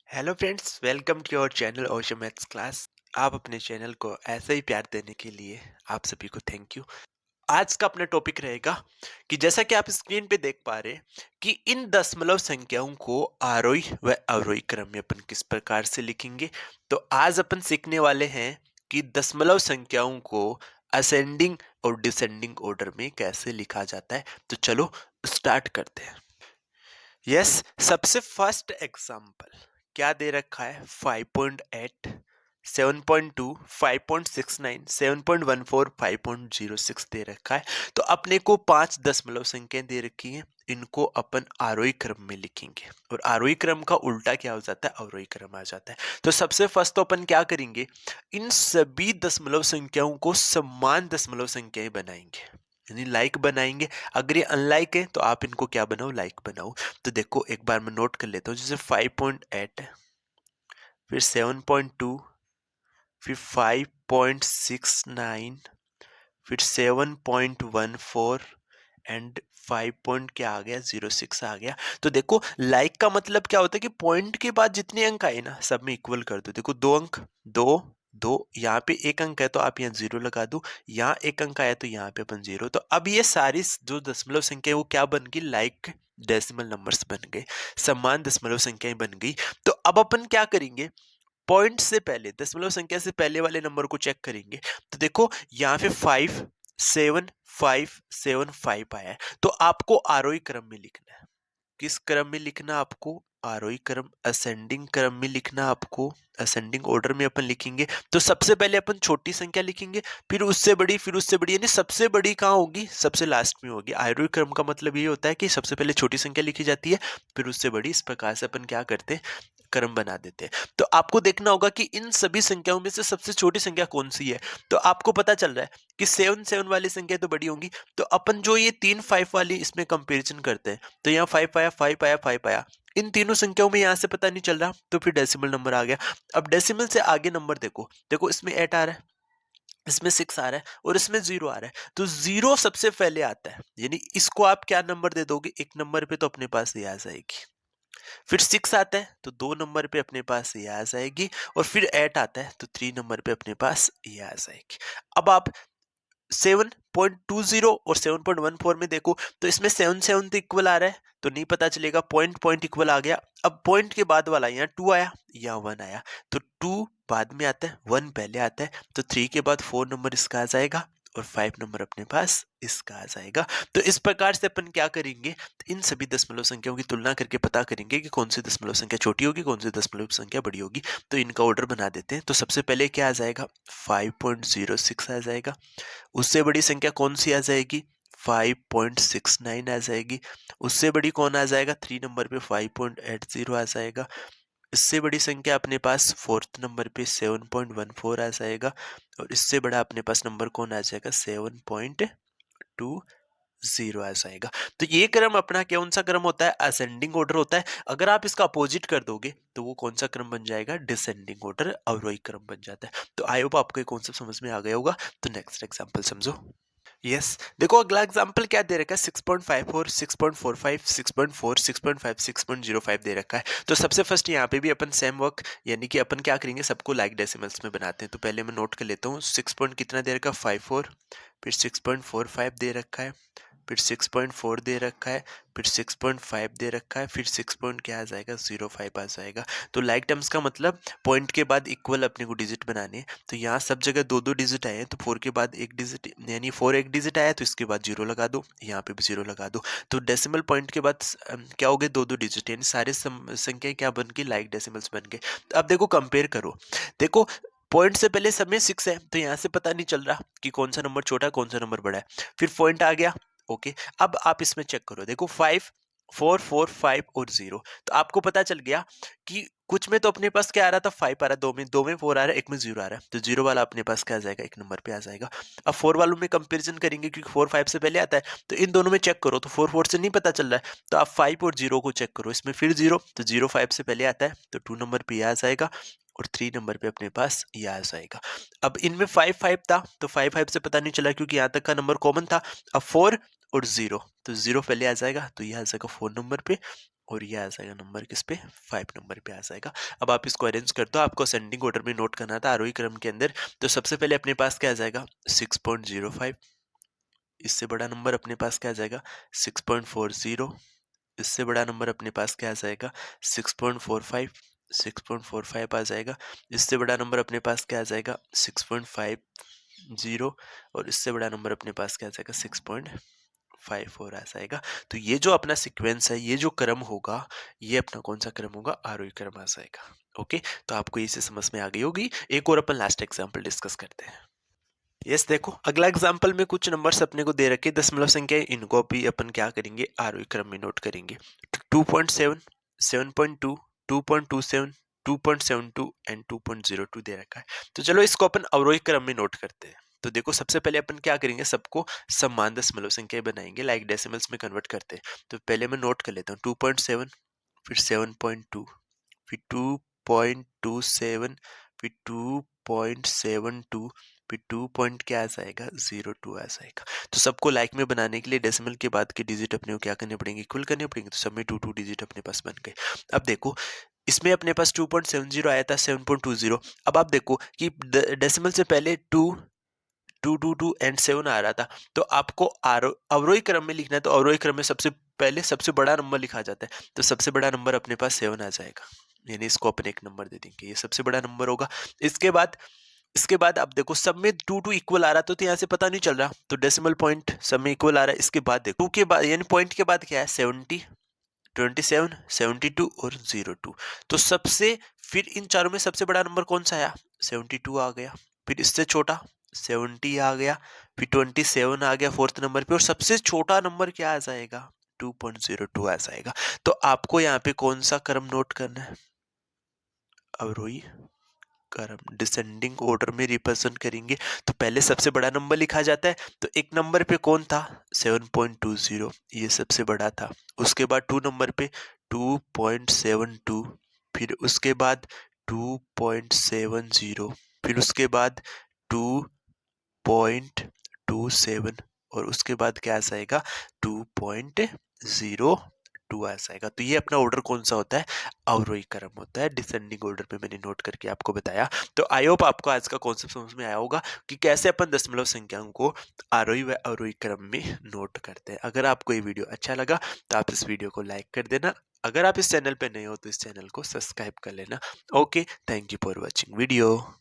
Hello friends, welcome to your channel Osho maths class. आप अपने channel को ऐसे ही प्यार देने के लिए आप सभी को थैंक यू। आज का अपना टॉपिक रहेगा कि जैसा कि आप स्क्रीन पे देख पा रहे हैं कि इन दशमलव संख्याओं को आरोही व अवरोही क्रम में अपन किस प्रकार से लिखेंगे। तो आज अपन सीखने वाले हैं कि दशमलव संख्याओं को असेंडिंग और डिसेंडिंग ऑर्डर में कैसे लिखा जाता है। तो चलो स्टार्ट करते हैं। यस, सबसे फर्स्ट एग्जांपल क्या दे रखा है? 5.8, 7.2, 5.69, 7.14, 5.06 दे रखा है। तो अपने को 5 दशमलव संख्याएं दे रखी हैं, इनको अपन आरोही क्रम में लिखेंगे और आरोही क्रम का उल्टा क्या हो जाता है? अवरोही क्रम आ जाता है। तो सबसे फर्स्ट तो अपन क्या करेंगे, इन सभी दशमलव संख्याओं को समान दशमलव संख्याएं बनाएंगे, यानी लाइक बनाएंगे। अगर ये अनलाइक है तो आप इनको क्या बनाओ? लाइक बनाओ। तो देखो एक बार मैं नोट कर लेता हूँ, जैसे 5.8 है, फिर 7.2, फिर 5.69, फिर 7.14 एंड 5 पॉइंट क्या आ गया? 06 आ गया। तो देखो लाइक का मतलब क्या होता है कि पॉइंट के बाद जितने अंक आए ना सब में इक्वल कर दो। देखो दो अंक, दो दो, यहाँ पे एक अंक है तो आप यहाँ जीरो लगा दो, यहाँ एक अंक आया तो यहाँ पे अपन जीरो। तो अब ये सारी जो दशमलव संख्या है वो क्या बन गई? लाइक डेसिमल नंबर्स बन गए, समान दशमलव संख्याएं बन गई। तो अब अपन क्या करेंगे, पॉइंट से पहले दशमलव संख्या से पहले वाले नंबर को चेक करेंगे। तो देखो यहाँ पे 5 7 5 7 5 आया है, तो आपको आरोही क्रम में लिखना है। किस क्रम में लिखना? आपको आरोही क्रम, असेंडिंग क्रम में लिखना आपको। असेंडिंग ऑर्डर में अपन लिखेंगे। तो सबसे पहले अपन छोटी संख्या लिखेंगे, फिर उससे बड़ी, फिर उससे बड़ी, यानी सबसे बड़ी कहाँ होगी? सबसे लास्ट में होगी। आरोही क्रम का मतलब ये होता है कि सबसे पहले छोटी संख्या लिखी जाती है, फिर उससे बड़ी। इस प्रकार से अपन क्या करते हैं? क्रम बना देते हैं। तो आपको देखना होगा कि इन सभी संख्याओं में से सबसे छोटी संख्या कौन सी है। तो आपको पता चल रहा है कि 7 वाली संख्या तो बड़ी होंगी। तो अपन जो ये 3 5 वाली इसमें कंपैरिजन करते हैं, तो यहाँ 5 आया, 5 आया, 5 आया। इन तीनों संख्याओं में यहाँ से पता नहीं चल रहा, तो फिर डेसिमल नंबर आ गया। अब डेसिमल से आगे नंबर देखो, देखो इसमें 8 आ रहा है, इसमें 6 आ रहा है और इसमें 0 आ रहा है। तो 0 सबसे पहले आता है, यानी इसको आप क्या नंबर दे दोगे? एक नंबर पे तो अपने पास ये आ जाएगी। फिर 6 आता है तो 2 नंबर पे अपने पास ये आ जाएगी, और फिर 8 आता है तो 3 नंबर पे अपने पास ये आ जाएगी। अब आप 7.20 और 7.14 में देखो, तो इसमें 7 7 तो इक्वल आ रहा है, तो नहीं पता चलेगा। पॉइंट पॉइंट इक्वल आ गया। अब पॉइंट के बाद वाला यहाँ 2 आया, यहाँ 1 आया, तो 2 बाद में आता है, 1 पहले आता है। तो 3 के बाद 4 नंबर इसका आ जाएगा और 5 नंबर अपने पास इसका आ जाएगा। तो इस प्रकार से अपन क्या करेंगे, इन सभी दशमलव संख्याओं की तुलना करके पता करेंगे कि कौन सी दशमलव संख्या छोटी होगी, कौन सी दशमलव संख्या बड़ी होगी। तो इनका ऑर्डर बना देते हैं। तो सबसे पहले क्या आ जाएगा? 5.06 आ जाएगा। उससे बड़ी संख्या कौन सी आ जाएगी? 5.69 आ जाएगी। उससे बड़ी कौन आ जाएगा? 3 नंबर पे 5.80 आ जाएगा। इससे बड़ी संख्या अपने पास 4th नंबर पे 7.14 आ जाएगा, और इससे बड़ा अपने पास नंबर कौन आ जाएगा? 7.20 आ जाएगा। तो ये क्रम अपना कौन सा क्रम होता है? असेंडिंग ऑर्डर होता है। अगर आप इसका अपोजिट कर दोगे तो वो कौन सा क्रम बन जाएगा? डिसेंडिंग ऑर्डर, अवरोही क्रम बन जाता है। तो आई होप आपको ये कॉन्सेप्ट समझ में आ गया होगा। तो नेक्स्ट एग्जांपल समझो। यस, देखो अगला एग्जांपल क्या दे रखा है? 6.54, 6.45, 6.4, 6.5, 6.05 दे रखा है। तो सबसे फर्स्ट यहाँ पे भी अपन सेम वर्क, यानी कि अपन क्या करेंगे, सबको लाइक डेसिमल्स में बनाते हैं। तो पहले मैं नोट कर लेता हूँ, 6 पॉइंट कितना दे रखा है? 54, फिर 6.45 दे रखा है, फिर 6.4 दे रखा है, फिर 6.5 दे रखा है, फिर 6 पॉइंट क्या आ जाएगा? 05 आ जाएगा। तो लाइक टर्म्स का मतलब पॉइंट के बाद इक्वल अपने को डिजिट बनाने हैं। तो यहाँ सब जगह दो दो डिजिट आए हैं, तो 4 के बाद एक डिजिट, यानी 4 एक डिजिट आया तो इसके बाद 0 लगा दो, यहाँ पे भी 0 लगा दो। तो डेसिमल पॉइंट के बाद क्या हो गए? दो दो डिजिट, यानी सारे संख्या क्या बन गई? लाइक डेसिमल्स बन गए। अब देखो कंपेयर करो, देखो पॉइंट से पहले सब में 6 है, तो यहाँ से पता नहीं चल रहा कि कौन सा नंबर छोटा है, कौन सा नंबर बड़ा है। फिर पॉइंट आ गया, ओके। अब आप इसमें चेक करो, देखो 5 4 4 5 और 0। तो आपको पता चल गया कि कुछ में तो अपने पास क्या आ रहा था? 5 आ रहा है, दो में 4 आ रहा है, एक में 0 आ रहा है। तो 0 वाला अपने पास क्या आ जाएगा? एक नंबर पे आ जाएगा। अब 4 वालों में कंपैरिजन करेंगे क्योंकि 4 5 से पहले आता है, तो इन दोनों में चेक करो। तो 4 4 से नहीं पता चल रहा है, तो आप 5 और 0 को चेक करो। इसमें फिर 0, तो 0 5 से पहले आता है, तो 2 नंबर पे आ जाएगा, और 3 नंबर पे अपने पास ये आ जाएगा। अब इनमें 5 5 था, तो 5 5 से पता नहीं चला क्योंकि यहाँ तक का नंबर कॉमन था। अब 4 और 0, तो 0 पहले आ जाएगा, तो यह आ जाएगा 4 नंबर पे, और ये आ जाएगा नंबर किस पे, 5 नंबर पे आ जाएगा। अब आप इसको अरेंज कर दो, आपको असेंडिंग ऑर्डर में नोट करना था आरोही क्रम के अंदर। तो सबसे पहले अपने पास क्या आ जाएगा 6.05, इससे बड़ा नंबर अपने पास क्या आ जाएगा 6.40, इससे बड़ा नंबर अपने पास क्या आ जाएगा 6.45, 6.45 आ जाएगा। इससे बड़ा नंबर अपने पास क्या आ जाएगा 6.50, और इससे बड़ा नंबर अपने पास क्या आ जाएगा 6.54 आ जाएगा। तो ये जो अपना सीक्वेंस है, ये जो क्रम होगा, ये अपना कौन सा क्रम होगा, आरोही क्रम आ जाएगा। ओके, तो आपको इसे समझ में आ गई होगी। एक और अपन लास्ट एग्जांपल डिस्कस करते हैं। यस, देखो अगला एग्जांपल में कुछ नंबर्स अपने को दे रखे दशमलव संख्या, इनको भी अपन क्या करेंगे आरोही क्रम में नोट करेंगे। 2.7, 7.2, 2.27, 2.72 एंड 2.02 दे रखा है। तो चलो इसको अपन अवरोही क्रम में नोट करते हैं। तो देखो सबसे पहले अपन क्या करेंगे, सबको समान दशमलव संख्या बनाएंगे, लाइक डेसिमल्स में कन्वर्ट करते हैं। तो पहले मैं नोट कर लेता हूँ 2.7, फिर 7.2, फिर 2.27, फिर 2.72, फिर 2 पॉइंट क्या आ जाएगा 02 आ जाएगा। तो सबको लाइक में बनाने के लिए डेसिमल के बाद के डिजिट अपने को क्या करने पड़ेंगे, इक्वल करने पड़ेंगे। तो सब में 2 डिजिट अपने पास बन गए। अब देखो इसमें अपने पास 2.70 आया था 7.20। अब आप देखो कि डेसिमल से पहले 2 एंड 7 आ रहा था। तो आपको अवरोही क्रम में लिखना है, तो अवरोही क्रम में सबसे पहले सबसे बड़ा नंबर लिखा जाता है। तो सबसे बड़ा नंबर अपने पास 7 आ जाएगा, यानी इसको अपन एक नंबर दे देंगे, ये सबसे बड़ा नंबर होगा। इसके बाद अब देखो सब में 2 इक्वल आ रहा था, तो यहाँ से पता नहीं चल रहा, तो डेसिमल पॉइंट सब में इक्वल आ रहा है। इसके बाद देखो 2 के बाद यानी पॉइंट के बाद क्या है 70, 27, 72 और 02। तो सबसे फिर इन चारों में सबसे बड़ा नंबर कौन सा आया 72 आ गया। फिर इससे छोटा 70 आ गया, फिर 27 आ गया फोर्थ नंबर पे, और सबसे छोटा नंबर क्या आ जाएगा 2.02 आ जाएगा। तो आपको यहाँ पे कौन सा क्रम नोट करना है, अवरोही क्रम, डिसेंडिंग ऑर्डर में रिप्रेजेंट करेंगे। तो पहले सबसे बड़ा नंबर लिखा जाता है। तो एक नंबर पे कौन था 7.20, ये सबसे बड़ा था। उसके बाद 2 नंबर पे 2.72, फिर उसके बाद 2.70, फिर उसके बाद 2.27, और उसके बाद क्या आ जाएगा 2.02 आ जाएगा। तो ये अपना ऑर्डर कौन सा होता है, अवरोही क्रम होता है। डिसेंडिंग ऑर्डर में मैंने नोट करके आपको बताया। तो आई होप आपको आज का कॉन्सेप्ट समझ में आया होगा कि कैसे अपन दशमलव संख्याओं को आरोही व अवरोही क्रम में नोट करते हैं। अगर आपको ये वीडियो अच्छा लगा तो आप इस वीडियो को लाइक कर देना। अगर आप इस चैनल पे नए हो तो इस चैनल को सब्सक्राइब कर लेना। Okay, thank you for watching video.